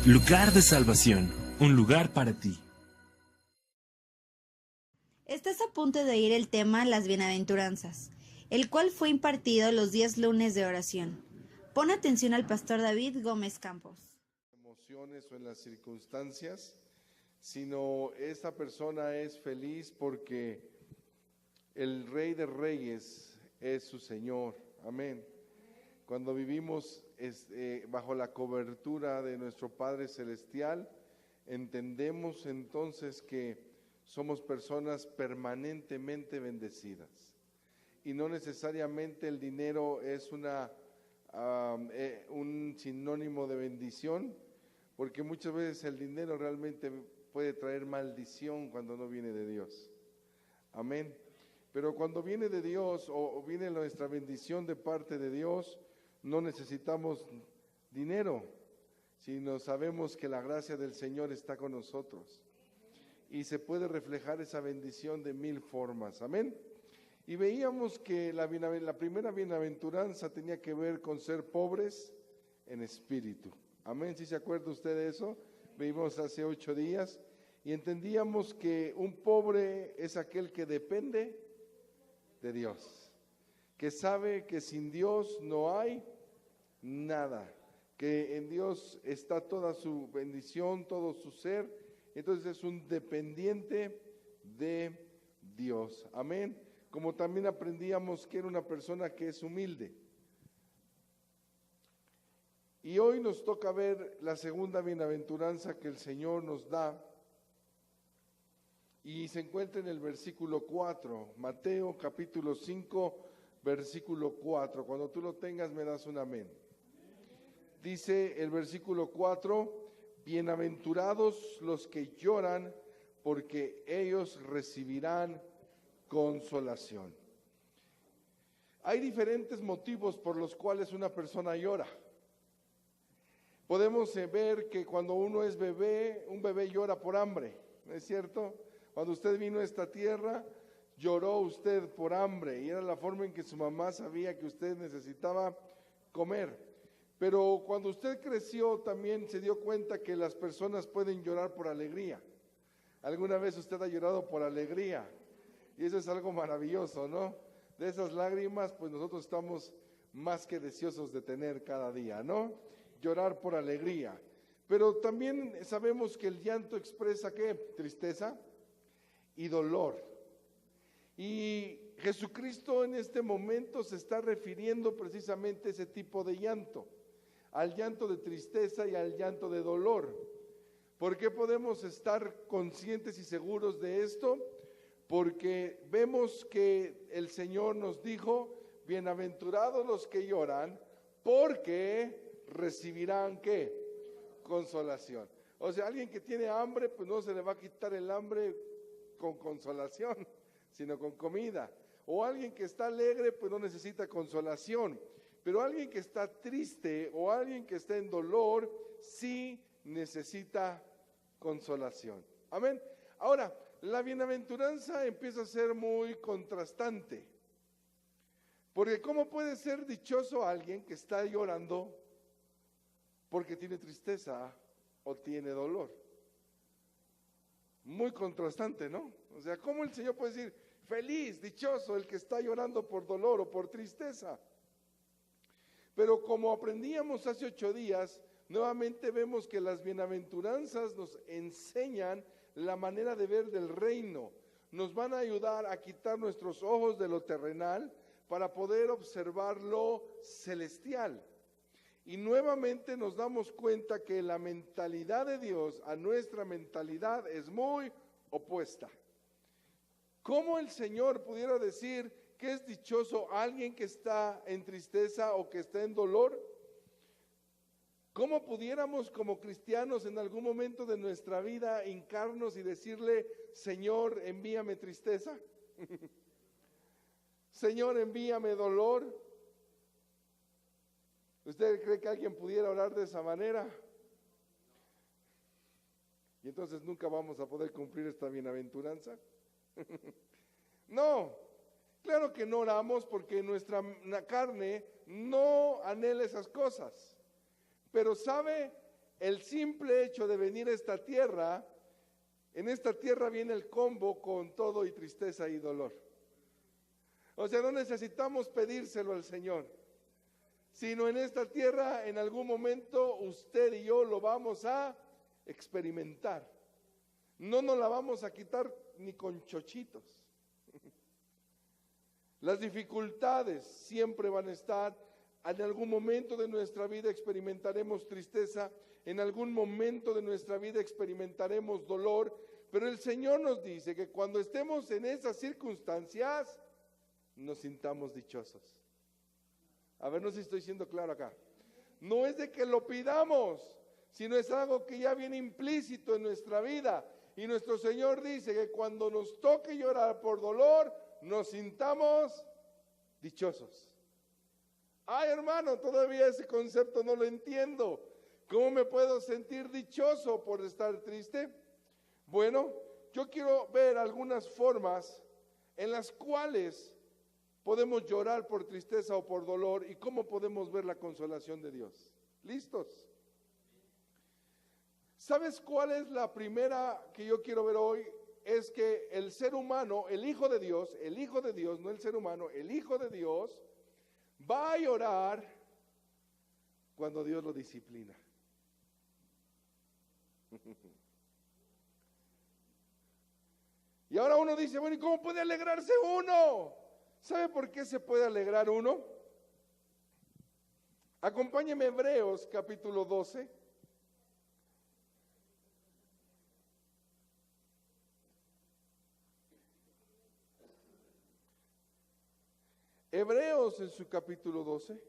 Lugar de salvación, un lugar para ti. Estás a punto de oír el tema Las Bienaventuranzas, el cual fue impartido los días lunes de oración. Pon atención al pastor David Gómez Campos. Emociones o en las circunstancias, sino esta persona es feliz porque el Rey de Reyes es su Señor. Amén. Cuando vivimos bajo la cobertura de nuestro Padre Celestial, entendemos entonces que somos personas permanentemente bendecidas. Y no necesariamente el dinero es un sinónimo de bendición, porque muchas veces el dinero realmente puede traer maldición cuando no viene de Dios. Amén. Pero cuando viene de Dios o viene nuestra bendición de parte de Dios, no necesitamos dinero, sino sabemos que la gracia del Señor está con nosotros. Y se puede reflejar esa bendición de mil formas. Amén. Y veíamos que la primera bienaventuranza tenía que ver con ser pobres en espíritu. Amén. ¿Sí se acuerda usted de eso? Vimos hace 8 días y entendíamos que un pobre es aquel que depende de Dios, que sabe que sin Dios no hay nada, que en Dios está toda su bendición, todo su ser. Entonces es un dependiente de Dios. Amén. Como también aprendíamos que era una persona que es humilde. Y hoy nos toca ver la segunda bienaventuranza que el Señor nos da. Y se encuentra en el versículo 4, Mateo capítulo 5, versículo 4. Cuando tú lo tengas me das un amén. Dice el versículo 4, bienaventurados los que lloran, porque ellos recibirán consolación. Hay diferentes motivos por los cuales una persona llora. Podemos ver que cuando uno es bebé, un bebé llora por hambre, ¿no es cierto? Cuando usted vino a esta tierra, lloró usted por hambre y era la forma en que su mamá sabía que usted necesitaba comer. Pero cuando usted creció también se dio cuenta que las personas pueden llorar por alegría. ¿Alguna vez usted ha llorado por alegría? Y eso es algo maravilloso, ¿no? De esas lágrimas, pues nosotros estamos más que deseosos de tener cada día, ¿no? Llorar por alegría. Pero también sabemos que el llanto expresa, ¿qué? Tristeza y dolor. Y Jesucristo en este momento se está refiriendo precisamente a ese tipo de llanto, al llanto de tristeza y al llanto de dolor. ¿Por qué podemos estar conscientes y seguros de esto? Porque vemos que el Señor nos dijo, bienaventurados los que lloran, porque recibirán, ¿qué? Consolación. O sea, alguien que tiene hambre, pues no se le va a quitar el hambre con consolación, sino con comida. O alguien que está alegre, pues no necesita consolación. Pero alguien que está triste o alguien que está en dolor, sí necesita consolación. Amén. Ahora, la bienaventuranza empieza a ser muy contrastante. Porque ¿cómo puede ser dichoso alguien que está llorando porque tiene tristeza o tiene dolor? Muy contrastante, ¿no? O sea, ¿cómo el Señor puede decir feliz, dichoso el que está llorando por dolor o por tristeza? Pero como aprendíamos hace 8 días, nuevamente vemos que las bienaventuranzas nos enseñan la manera de ver del reino. Nos van a ayudar a quitar nuestros ojos de lo terrenal para poder observar lo celestial. Y nuevamente nos damos cuenta que la mentalidad de Dios a nuestra mentalidad es muy opuesta. ¿Cómo el Señor pudiera decir que es dichoso alguien que está en tristeza o que está en dolor? ¿Cómo pudiéramos como cristianos en algún momento de nuestra vida hincarnos y decirle, Señor, envíame tristeza? Señor, envíame dolor. ¿Usted cree que alguien pudiera orar de esa manera? Y entonces nunca vamos a poder cumplir esta bienaventuranza. No, claro que no oramos porque nuestra carne no anhela esas cosas. Pero sabe, el simple hecho de venir a esta tierra, en esta tierra viene el combo con todo y tristeza y dolor. O sea, no necesitamos pedírselo al Señor, sino en esta tierra en algún momento usted y yo lo vamos a experimentar. No nos la vamos a quitar ni con chochitos. Las dificultades siempre van a estar. En algún momento de nuestra vida experimentaremos tristeza, en algún momento de nuestra vida experimentaremos dolor, pero el Señor nos dice que cuando estemos en esas circunstancias, nos sintamos dichosos. A ver, no sé si estoy siendo claro acá. No es de que lo pidamos, sino es algo que ya viene implícito en nuestra vida. Y nuestro Señor dice que cuando nos toque llorar por dolor, nos sintamos dichosos. Ay, hermano, todavía ese concepto no lo entiendo. ¿Cómo me puedo sentir dichoso por estar triste? Bueno, yo quiero ver algunas formas en las cuales podemos llorar por tristeza o por dolor y cómo podemos ver la consolación de Dios. ¿Listos? ¿Sabes cuál es la primera que yo quiero ver hoy? Es que el ser humano, el Hijo de Dios, no el ser humano, el Hijo de Dios, va a llorar cuando Dios lo disciplina. Y ahora uno dice, bueno, ¿y cómo puede alegrarse uno? ¿Sabe por qué se puede alegrar uno? Acompáñeme a Hebreos capítulo 12. Hebreos en su capítulo 12.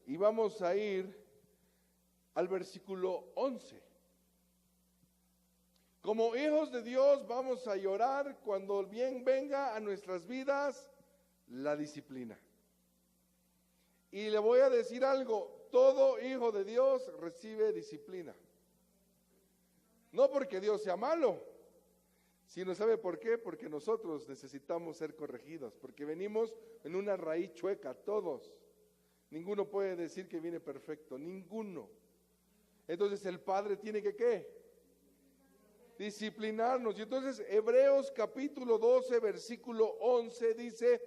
Y vamos a ir al versículo 11. Como hijos de Dios vamos a llorar cuando bien venga a nuestras vidas la disciplina. Y le voy a decir algo, todo hijo de Dios recibe disciplina. No porque Dios sea malo, sino ¿sabe por qué? Porque nosotros necesitamos ser corregidos, porque venimos en una raíz chueca, todos. Ninguno puede decir que viene perfecto, ninguno. Entonces el Padre tiene que ¿qué? Disciplinarnos. Y entonces Hebreos capítulo 12 versículo 11 dice,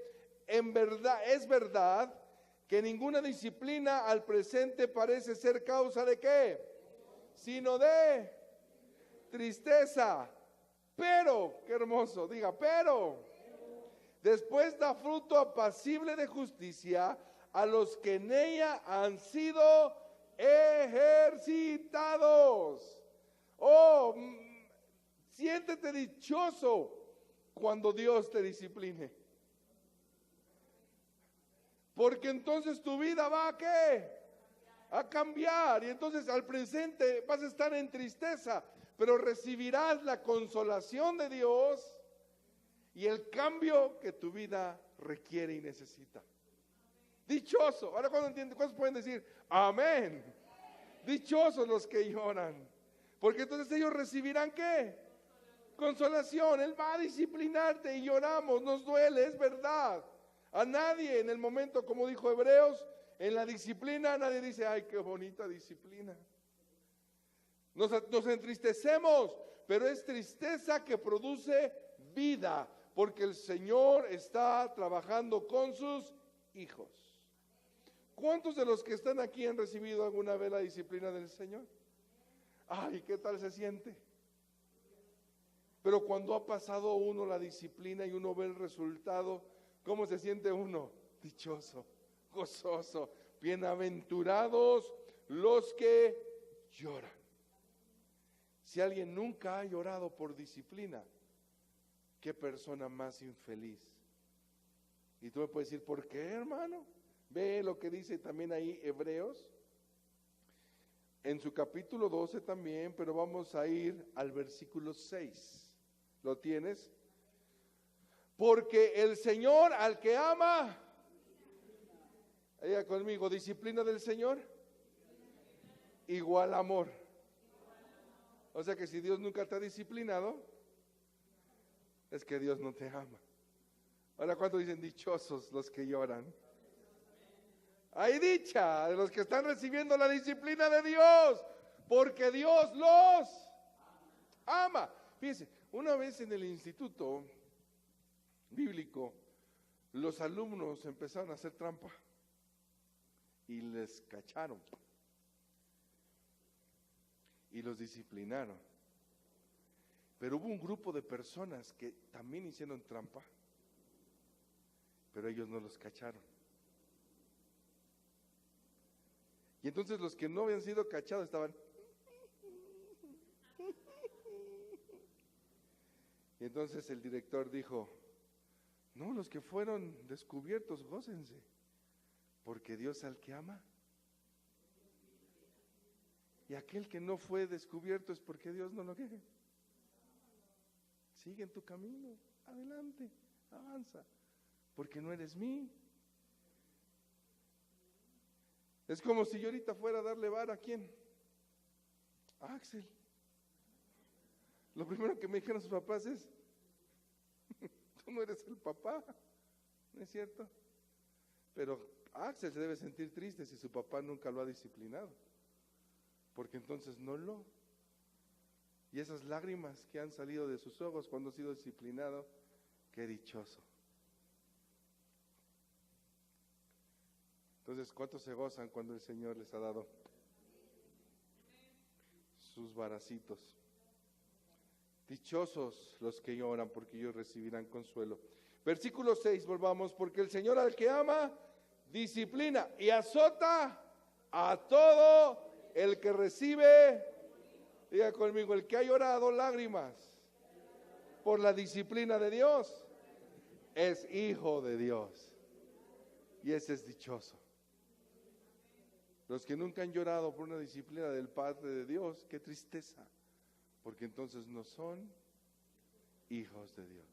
en verdad, es verdad que ninguna disciplina al presente parece ser causa de ¿qué? Sino de tristeza. Pero, qué hermoso, diga, pero después da fruto apacible de justicia a los que en ella han sido ejercitados. Oh, siéntete dichoso cuando Dios te discipline. Porque entonces tu vida va a ¿qué? A cambiar. Y entonces al presente vas a estar en tristeza, pero recibirás la consolación de Dios y el cambio que tu vida requiere y necesita. Dichoso. Ahora cuando entienden, ¿cuántos pueden decir amén? Dichosos los que lloran, porque entonces ellos recibirán ¿qué? Consolación. Él va a disciplinarte y lloramos, nos duele, es verdad. A nadie en el momento, como dijo Hebreos, en la disciplina nadie dice, ay, qué bonita disciplina. Nos entristecemos, pero es tristeza que produce vida, porque el Señor está trabajando con sus hijos. ¿Cuántos de los que están aquí han recibido alguna vez la disciplina del Señor? Ay, ¿qué tal se siente? Pero cuando ha pasado uno la disciplina y uno ve el resultado, ¿cómo se siente uno? Dichoso, gozoso, bienaventurados los que lloran. Si alguien nunca ha llorado por disciplina, qué persona más infeliz. Y tú me puedes decir, ¿por qué, hermano? Ve lo que dice también ahí Hebreos, en su capítulo 12 también, pero vamos a ir al versículo 6. ¿Lo tienes? Porque el Señor al que ama, ella conmigo, disciplina del Señor, igual amor. O sea que si Dios nunca te ha disciplinado, es que Dios no te ama. Ahora, ¿cuántos dicen dichosos los que lloran? Hay dicha de los que están recibiendo la disciplina de Dios, porque Dios los ama. Fíjense, una vez en el instituto bíblico, los alumnos empezaron a hacer trampa y les cacharon y los disciplinaron. Pero hubo un grupo de personas que también hicieron trampa, pero ellos no los cacharon. Y entonces los que no habían sido cachados estaban. Y entonces el director dijo, no, los que fueron descubiertos, gócense, porque Dios al que ama. Y aquel que no fue descubierto es porque Dios no lo quiere. Sigue en tu camino, adelante, avanza, porque no eres mí. Es como si yo ahorita fuera a darle vara a quién, a Axel. Lo primero que me dijeron sus papás es, tú no eres el papá, ¿no es cierto? Pero Axel se debe sentir triste si su papá nunca lo ha disciplinado, porque entonces no lo. Y esas lágrimas que han salido de sus ojos cuando ha sido disciplinado, qué dichoso. Entonces, ¿cuántos se gozan cuando el Señor les ha dado sus varacitos? Dichosos los que lloran, porque ellos recibirán consuelo. Versículo 6, volvamos, porque el Señor al que ama, disciplina y azota a todo el que recibe. Diga conmigo, el que ha llorado lágrimas por la disciplina de Dios, es hijo de Dios. Y ese es dichoso. Los que nunca han llorado por una disciplina del Padre de Dios, qué tristeza, porque entonces no son hijos de Dios.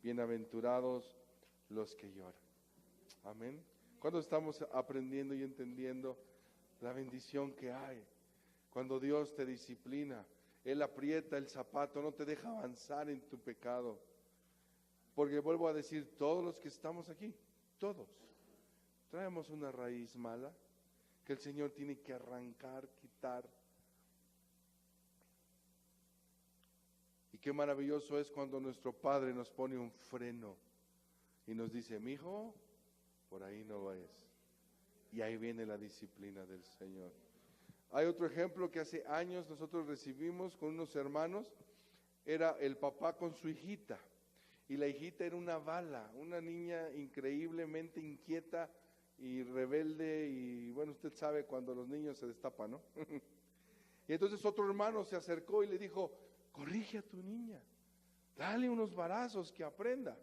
Bienaventurados los que lloran. Amén. Cuando estamos aprendiendo y entendiendo la bendición que hay, cuando Dios te disciplina, Él aprieta el zapato, no te deja avanzar en tu pecado. Porque vuelvo a decir, todos los que estamos aquí, todos, traemos una raíz mala que el Señor tiene que arrancar, quitar. Y qué maravilloso es cuando nuestro Padre nos pone un freno y nos dice, mijo, por ahí no vayas. Y ahí viene la disciplina del Señor. Hay otro ejemplo que hace años nosotros recibimos con unos hermanos. Era el papá con su hijita. Y la hijita era una bala, una niña increíblemente inquieta y rebelde. Y bueno, usted sabe cuando los niños se destapan, ¿no? Y entonces otro hermano se acercó y le dijo, corrige a tu niña, dale unos varazos que aprenda.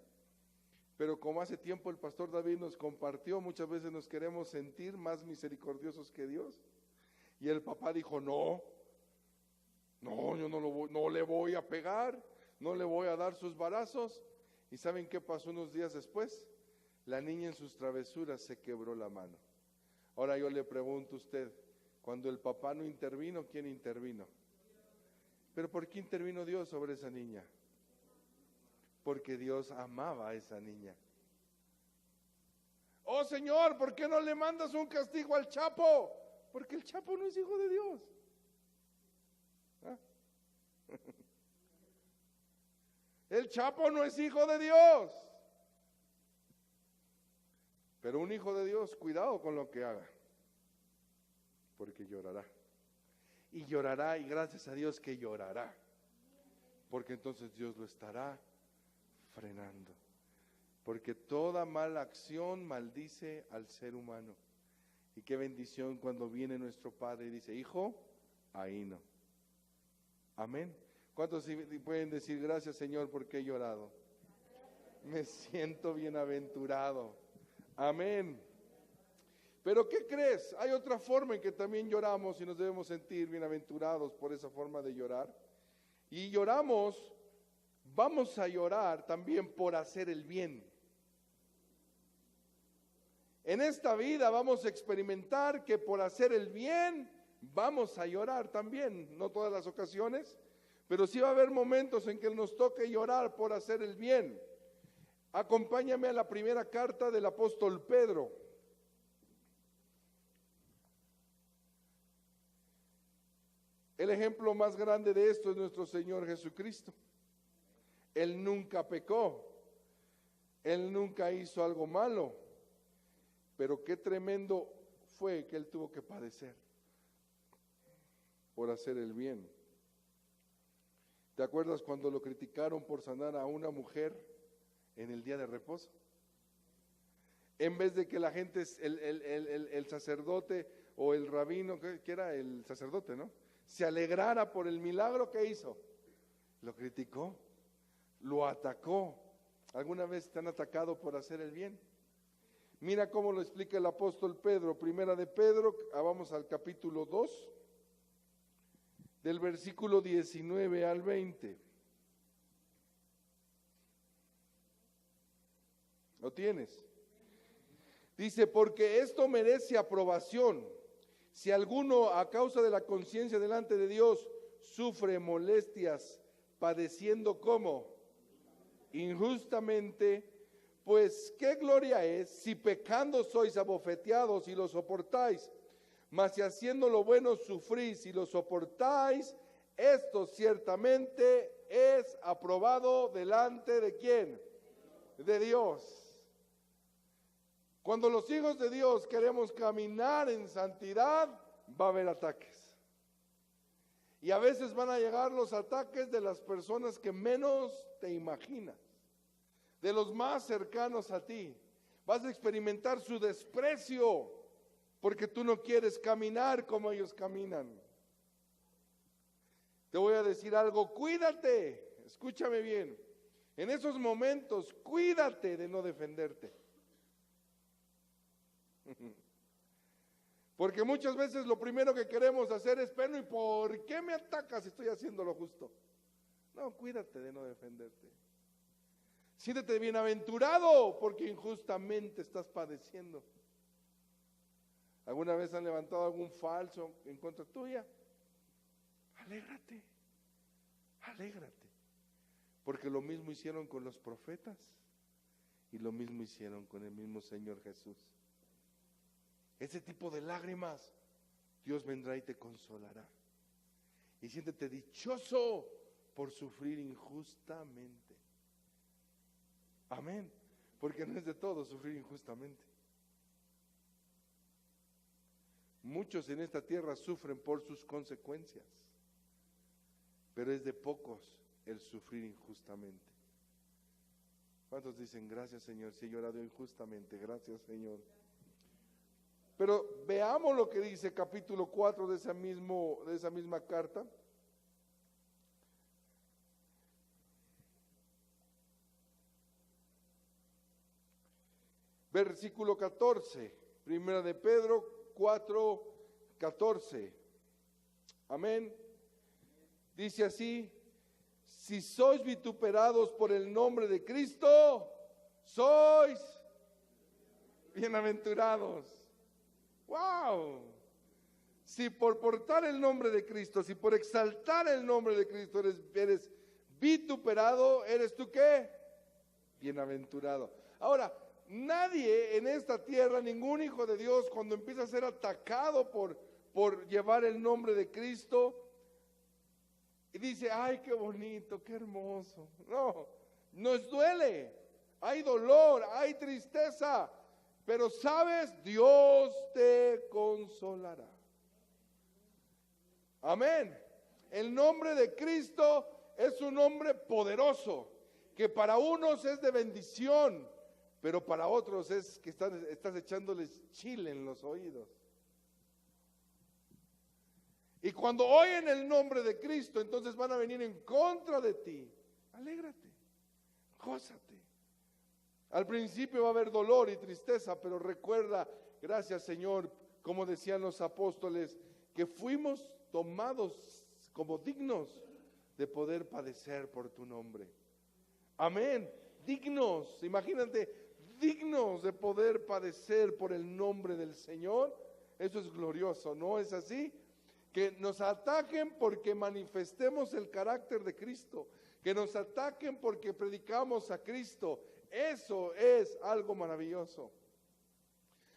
Pero como hace tiempo el pastor David nos compartió, muchas veces nos queremos sentir más misericordiosos que Dios. Y el papá dijo, no, yo no le voy a pegar, no le voy a dar sus varazos. ¿Y saben qué pasó unos días después? La niña en sus travesuras se quebró la mano. Ahora yo le pregunto a usted, cuando el papá no intervino, ¿quién intervino? ¿Pero por qué intervino Dios sobre esa niña? Porque Dios amaba a esa niña. Oh Señor, ¿por qué no le mandas un castigo al Chapo? Porque el Chapo no es hijo de Dios. ¿Ah? El Chapo no es hijo de Dios. Pero un hijo de Dios, cuidado con lo que haga, porque llorará. Y llorará, y gracias a Dios que llorará, porque entonces Dios lo estará frenando. Porque toda mala acción maldice al ser humano. Y qué bendición cuando viene nuestro Padre y dice, hijo, ahí no. Amén. ¿Cuántos pueden decir gracias Señor porque he llorado? Me siento bienaventurado. Amén. Pero ¿qué crees? Hay otra forma en que también lloramos y nos debemos sentir bienaventurados por esa forma de llorar. Y lloramos, vamos a llorar también por hacer el bien. En esta vida vamos a experimentar que por hacer el bien vamos a llorar también, no todas las ocasiones, pero sí va a haber momentos en que nos toque llorar por hacer el bien. Acompáñame a la primera carta del apóstol Pedro. El ejemplo más grande de esto es nuestro Señor Jesucristo. Él nunca pecó, Él nunca hizo algo malo, pero qué tremendo fue que Él tuvo que padecer por hacer el bien. ¿Te acuerdas cuando lo criticaron por sanar a una mujer en el día de reposo? En vez de que la gente, el sacerdote o el rabino, que era el sacerdote, ¿no?, se alegrara por el milagro que hizo, lo criticó, lo atacó. ¿Alguna vez te han atacado por hacer el bien? Mira cómo lo explica el apóstol Pedro. Primera de Pedro, vamos al capítulo 2, del versículo 19 al 20. ¿Lo tienes? Dice, porque esto merece aprobación. Si alguno a causa de la conciencia delante de Dios sufre molestias, padeciendo como injustamente, pues qué gloria es si pecando sois abofeteados y lo soportáis. Mas si haciendo lo bueno sufrís y lo soportáis, esto ciertamente es aprobado delante de ¿quién? De Dios. Cuando los hijos de Dios queremos caminar en santidad, va a haber ataques. Y a veces van a llegar los ataques de las personas que menos te imaginas, de los más cercanos a ti. Vas a experimentar su desprecio porque tú no quieres caminar como ellos caminan. Te voy a decir algo, cuídate, escúchame bien. En esos momentos, cuídate de no defenderte. Porque muchas veces lo primero que queremos hacer es, pero ¿y por qué me atacas si estoy haciendo lo justo? No, cuídate de no defenderte. Siéntete bienaventurado porque injustamente estás padeciendo. ¿Alguna vez han levantado algún falso en contra tuya? Alégrate, alégrate. Porque lo mismo hicieron con los profetas y lo mismo hicieron con el mismo Señor Jesús. Ese tipo de lágrimas, Dios vendrá y te consolará. Y siéntete dichoso por sufrir injustamente. Amén. Porque no es de todo sufrir injustamente. Muchos en esta tierra sufren por sus consecuencias, pero es de pocos el sufrir injustamente. ¿Cuántos dicen gracias, Señor? Si he llorado injustamente, gracias, Señor. Pero veamos lo que dice capítulo 4 de esa misma carta. Versículo 14, primera de Pedro 4, 14. Amén. Dice así, si sois vituperados por el nombre de Cristo, sois bienaventurados. ¡Wow! Si por portar el nombre de Cristo, si por exaltar el nombre de Cristo eres vituperado, ¿eres tú qué? Bienaventurado. Ahora, nadie en esta tierra, ningún hijo de Dios, cuando empieza a ser atacado por llevar el nombre de Cristo, y dice, ¡ay, qué bonito, qué hermoso! No, nos duele, hay dolor, hay tristeza. Pero sabes, Dios te consolará. Amén. El nombre de Cristo es un nombre poderoso, que para unos es de bendición, pero para otros es que estás echándoles chile en los oídos. Y cuando oyen el nombre de Cristo, entonces van a venir en contra de ti. Alégrate, gózate. Al principio va a haber dolor y tristeza, pero recuerda, gracias Señor, como decían los apóstoles, que fuimos tomados como dignos de poder padecer por tu nombre. Amén. Dignos, imagínate, dignos de poder padecer por el nombre del Señor. Eso es glorioso, ¿no es así? Que nos ataquen porque manifestemos el carácter de Cristo, que nos ataquen porque predicamos a Cristo. Eso es algo maravilloso.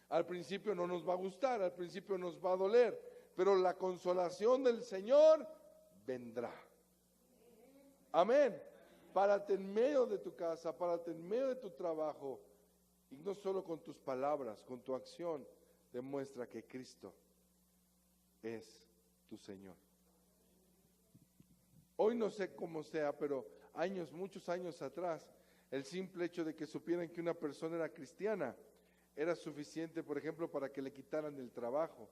Al principio no nos va a gustar, al principio nos va a doler, pero la consolación del Señor vendrá. Amén. Párate en medio de tu casa, párate en medio de tu trabajo, y no solo con tus palabras, con tu acción, demuestra que Cristo es tu Señor. Hoy no sé cómo sea, pero muchos años atrás, el simple hecho de que supieran que una persona era cristiana era suficiente, por ejemplo, para que le quitaran el trabajo.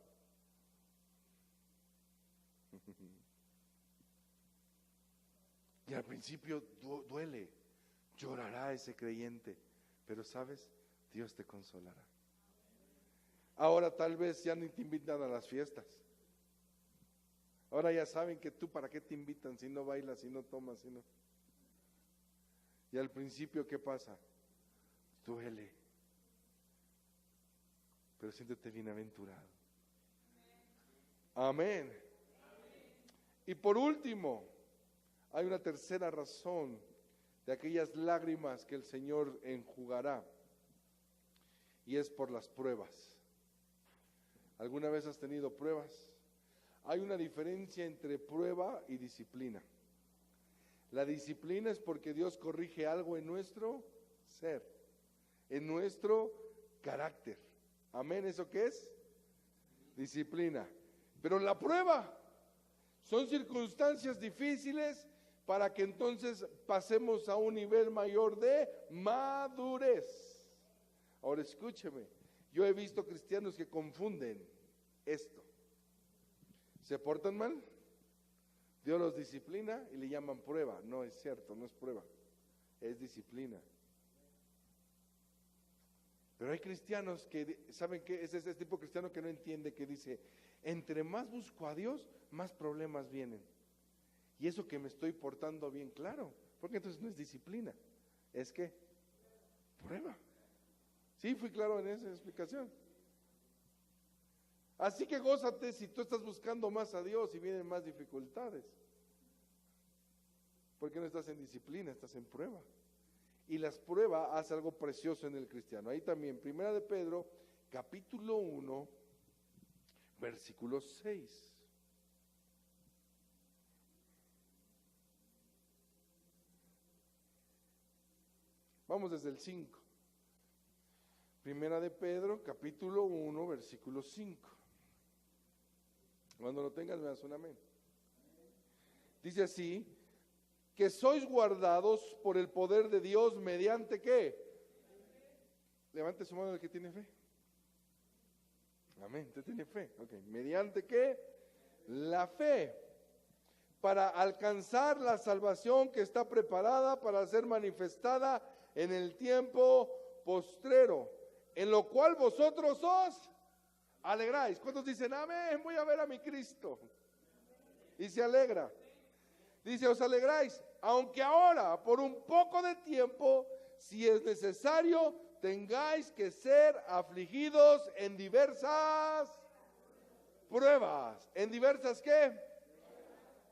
Y al principio duele, llorará ese creyente, pero ¿sabes? Dios te consolará. Ahora tal vez ya ni te invitan a las fiestas. Ahora ya saben que tú para qué te invitan si no bailas, si no tomas, si no. Y al principio, ¿qué pasa? Duele. Pero siéntete bienaventurado. Amén. Y por último, hay una tercera razón de aquellas lágrimas que el Señor enjugará, y es por las pruebas. ¿Alguna vez has tenido pruebas? Hay una diferencia entre prueba y disciplina. La disciplina es porque Dios corrige algo en nuestro ser, en nuestro carácter. Amén, ¿eso qué es? Disciplina. Pero la prueba son circunstancias difíciles para que entonces pasemos a un nivel mayor de madurez. Ahora escúcheme, yo he visto cristianos que confunden esto. ¿Se portan mal? Dios los disciplina y le llaman prueba. No es cierto, no es prueba, es disciplina. Pero hay cristianos que, ¿saben qué? Es ese tipo de cristiano que no entiende, que dice, entre más busco a Dios, más problemas vienen. Y eso que me estoy portando bien, claro, porque entonces no es disciplina, es que prueba. Sí, fui claro en esa explicación. Así que gózate si tú estás buscando más a Dios y vienen más dificultades. Porque no estás en disciplina, estás en prueba. Y las pruebas hacen algo precioso en el cristiano. Ahí también, Primera de Pedro, capítulo 1, versículo 6. Vamos desde el 5. Primera de Pedro, capítulo 1, versículo 5. Cuando lo tengas, me das un amén. Dice así, que sois guardados por el poder de Dios mediante ¿qué? Levante su mano el que tiene fe. Amén, usted tiene fe. Ok, mediante ¿qué? La fe. Para alcanzar la salvación que está preparada para ser manifestada en el tiempo postrero, en lo cual vosotros os alegráis. ¿Cuántos dicen amén? Voy a ver a mi Cristo. Y se alegra. Dice, os alegráis, aunque ahora, por un poco de tiempo, si es necesario, tengáis que ser afligidos en diversas pruebas. ¿En diversas qué?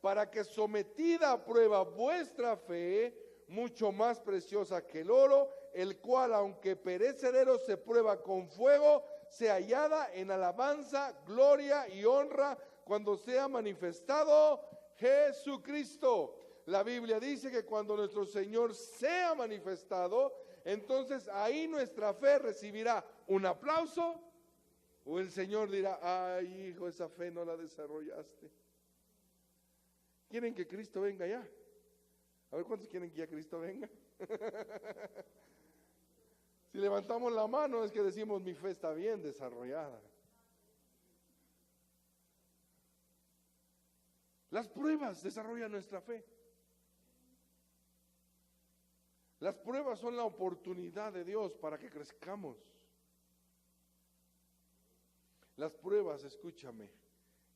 Para que sometida a prueba vuestra fe, mucho más preciosa que el oro, el cual, aunque perecedero, se prueba con fuego, sea hallada en alabanza, gloria y honra cuando sea manifestado Jesucristo. La Biblia dice que cuando nuestro Señor sea manifestado, entonces ahí nuestra fe recibirá un aplauso, o el Señor dirá, ay hijo, esa fe no la desarrollaste. ¿Quieren que Cristo venga ya? A ver, ¿cuántos quieren que ya Cristo venga? Si levantamos la mano es que decimos, mi fe está bien desarrollada. Las pruebas desarrollan nuestra fe. Las pruebas son la oportunidad de Dios para que crezcamos. Las pruebas, escúchame,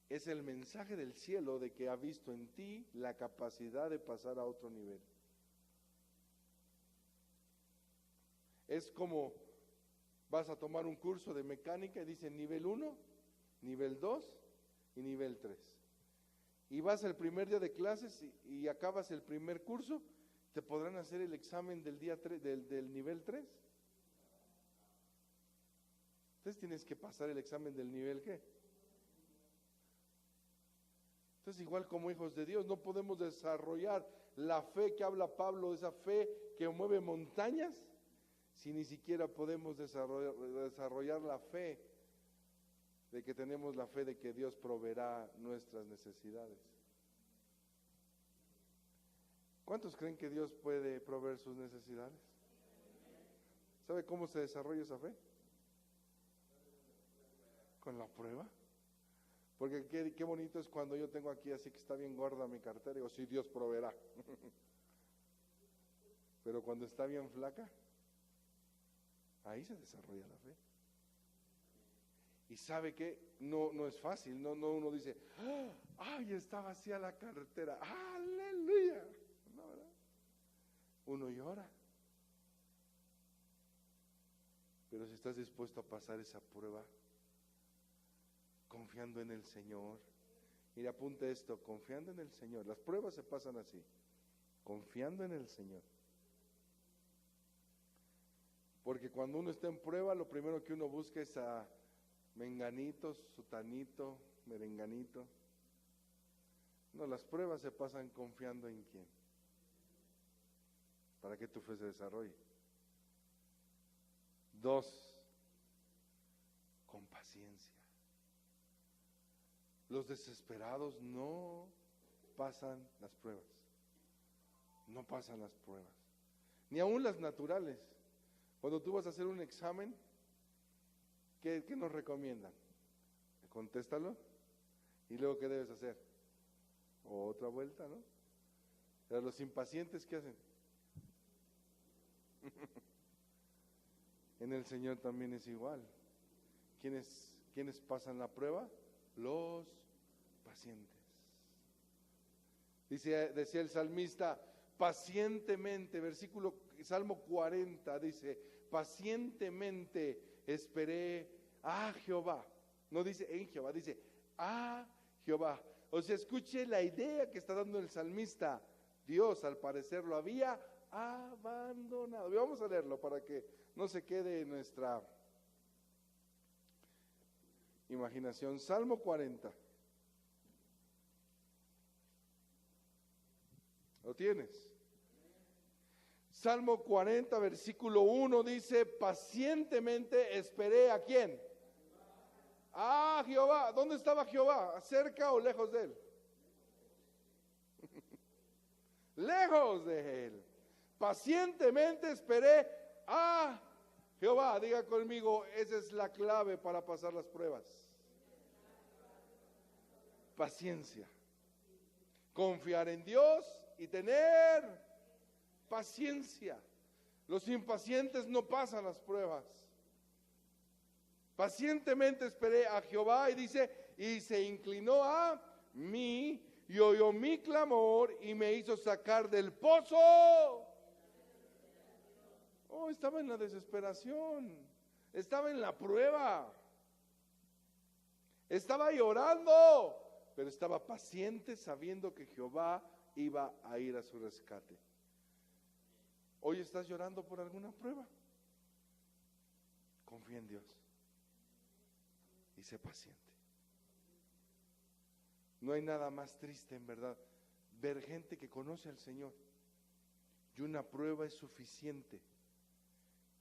es el mensaje del cielo de que ha visto en ti la capacidad de pasar a otro nivel. Es como vas a tomar un curso de mecánica y dice nivel 1, nivel 2 y nivel 3. Y vas el primer día de clases y acabas el primer curso, ¿te podrán hacer el examen del día 3, del nivel 3? Entonces tienes que pasar el examen del nivel ¿qué? Entonces, igual como hijos de Dios, no podemos desarrollar la fe que habla Pablo, esa fe que mueve montañas, si ni siquiera podemos desarrollar la fe de que tenemos la fe de que Dios proveerá nuestras necesidades. ¿Cuántos creen que Dios puede proveer sus necesidades? ¿Sabe cómo se desarrolla esa fe? Con la prueba. Porque qué bonito es cuando yo tengo aquí así que está bien gorda mi cartera y digo, sí, Dios proveerá. Pero cuando está bien flaca, ahí se desarrolla la fe. Y sabe que no es fácil, no uno dice, ay, está vacía la cartera, aleluya. No, ¿verdad? Uno llora. Pero si estás dispuesto a pasar esa prueba, confiando en el Señor. Mira, apunta esto, confiando en el Señor. Las pruebas se pasan así, confiando en el Señor. Porque cuando uno está en prueba, lo primero que uno busca es a menganito, sutanito, merenganito. No, las pruebas se pasan confiando en quién. Para que tu fe se desarrolle. 2, con paciencia. Los desesperados no pasan las pruebas. No pasan las pruebas. Ni aún las naturales. Cuando tú vas a hacer un examen, ¿qué nos recomiendan? Contéstalo. ¿Y luego qué debes hacer? Otra vuelta, ¿no? Pero los impacientes, ¿qué hacen? En el Señor también es igual. ¿Quiénes pasan la prueba? Los pacientes. Decía el salmista, pacientemente, Salmo 40 dice, pacientemente esperé a Jehová. No dice en Jehová, dice a Jehová. O sea, escuche la idea que está dando el salmista. Dios al parecer lo había abandonado. Y vamos a leerlo para que no se quede en nuestra imaginación. Salmo 40. ¿Lo tienes? Salmo 40, versículo 1 dice, pacientemente esperé ¿a quién? A Jehová. ¿Dónde estaba Jehová? ¿Cerca o lejos de él? Lejos de él. Pacientemente esperé a Jehová. Diga conmigo, esa es la clave para pasar las pruebas. Paciencia. Confiar en Dios y tener paciencia. Los impacientes no pasan las pruebas. Pacientemente esperé a Jehová y dice, y se inclinó a mí y oyó mi clamor y me hizo sacar del pozo. Oh, estaba en la desesperación, estaba en la prueba, estaba llorando, pero estaba paciente sabiendo que Jehová iba a ir a su rescate. Hoy estás llorando por alguna prueba. Confía en Dios y sé paciente. No hay nada más triste, en verdad, ver gente que conoce al Señor y una prueba es suficiente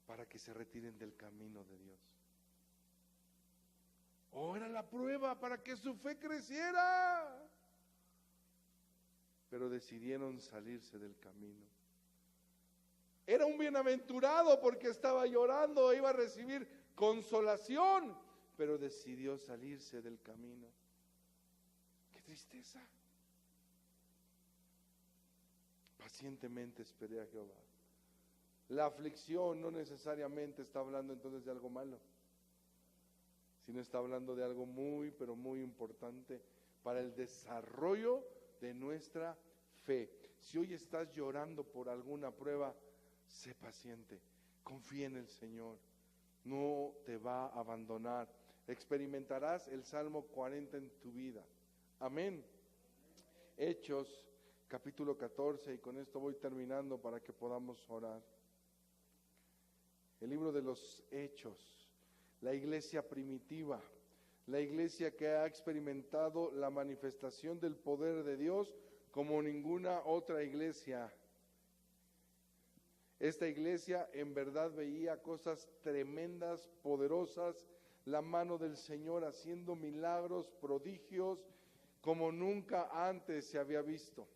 para que se retiren del camino de Dios. Oh, era la prueba para que su fe creciera, pero decidieron salirse del camino. Era un bienaventurado porque estaba llorando, iba a recibir consolación, pero decidió salirse del camino. ¡Qué tristeza! Pacientemente esperé a Jehová. La aflicción no necesariamente está hablando entonces de algo malo, sino está hablando de algo muy, pero muy importante para el desarrollo de nuestra fe. Si hoy estás llorando por alguna prueba, sé paciente, confía en el Señor, no te va a abandonar. Experimentarás el Salmo 40 en tu vida. Amén. Hechos, capítulo 14, y con esto voy terminando para que podamos orar. El libro de los Hechos, la iglesia primitiva, La iglesia que ha experimentado la manifestación del poder de Dios como ninguna otra iglesia. Esta iglesia en verdad veía cosas tremendas, poderosas, la mano del Señor haciendo milagros, prodigios, como nunca antes se había visto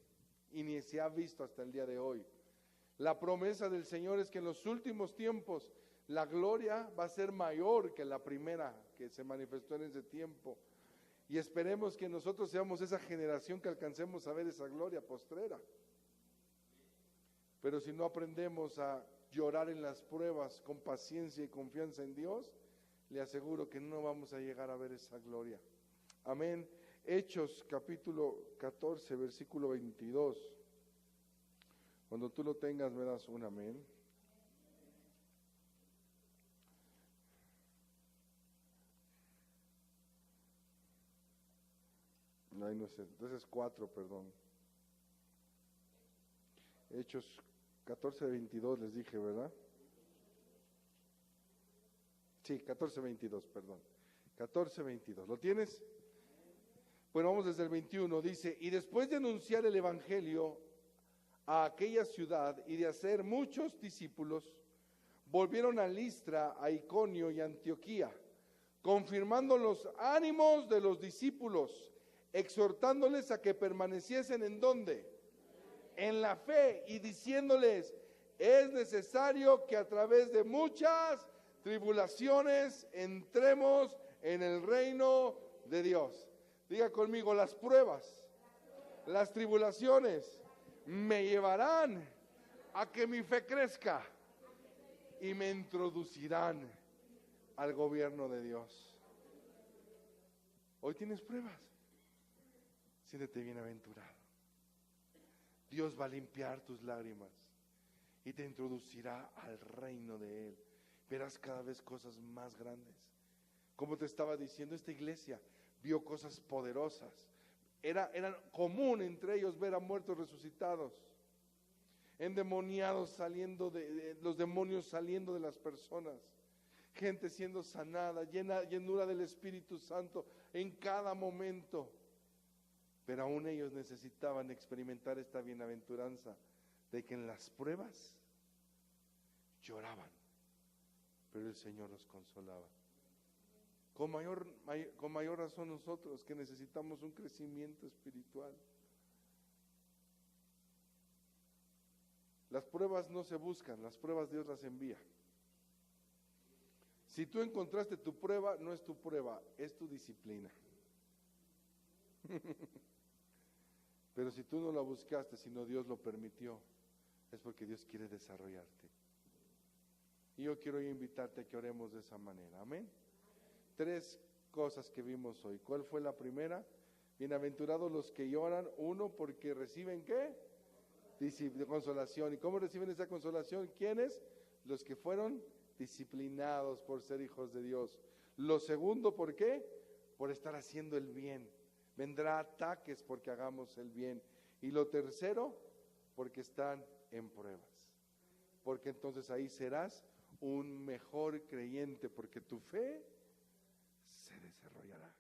y ni se ha visto hasta el día de hoy. La promesa del Señor es que en los últimos tiempos la gloria va a ser mayor que la primera que se manifestó en ese tiempo. Y esperemos que nosotros seamos esa generación que alcancemos a ver esa gloria postrera. Pero si no aprendemos a llorar en las pruebas con paciencia y confianza en Dios, le aseguro que no vamos a llegar a ver esa gloria. Amén. Hechos capítulo 14, versículo 22. Cuando tú lo tengas me das un amén. Ay, no sé, entonces 4, perdón. Hechos 14, 22 les dije, ¿verdad? Sí, 14, 22, perdón. 14, 22. ¿Lo tienes? Bueno, vamos desde el 21. Dice, y después de anunciar el evangelio a aquella ciudad y de hacer muchos discípulos, volvieron a Listra, a Iconio y Antioquía, confirmando los ánimos de los discípulos, exhortándoles a que permaneciesen ¿en dónde? En la fe, y diciéndoles, es necesario que a través de muchas tribulaciones entremos en el reino de Dios. Diga conmigo, las pruebas, las tribulaciones me llevarán a que mi fe crezca y me introducirán al gobierno de Dios. Hoy tienes pruebas, siéntete bienaventurado. Dios va a limpiar tus lágrimas y te introducirá al reino de Él. Verás cada vez cosas más grandes. Como te estaba diciendo, esta iglesia vio cosas poderosas. Era común entre ellos ver a muertos resucitados, endemoniados saliendo los demonios saliendo de las personas, gente siendo sanada, llenura del Espíritu Santo en cada momento. Pero aún ellos necesitaban experimentar esta bienaventuranza de que en las pruebas lloraban, pero el Señor los consolaba. Con mayor razón nosotros que necesitamos un crecimiento espiritual. Las pruebas no se buscan, las pruebas Dios las envía. Si tú encontraste tu prueba, no es tu prueba, es tu disciplina. Pero si tú no la buscaste, sino Dios lo permitió, es porque Dios quiere desarrollarte. Y yo quiero invitarte a que oremos de esa manera. Amén. 3 cosas que vimos hoy. ¿Cuál fue la primera? Bienaventurados los que lloran. 1, porque reciben ¿qué? Consolación. ¿Y cómo reciben esa consolación? ¿Quiénes? Los que fueron disciplinados por ser hijos de Dios. Lo segundo, ¿por qué? Por estar haciendo el bien. Vendrá ataques porque hagamos el bien. Y lo tercero, porque están en pruebas. Porque entonces ahí serás un mejor creyente, porque tu fe se desarrollará.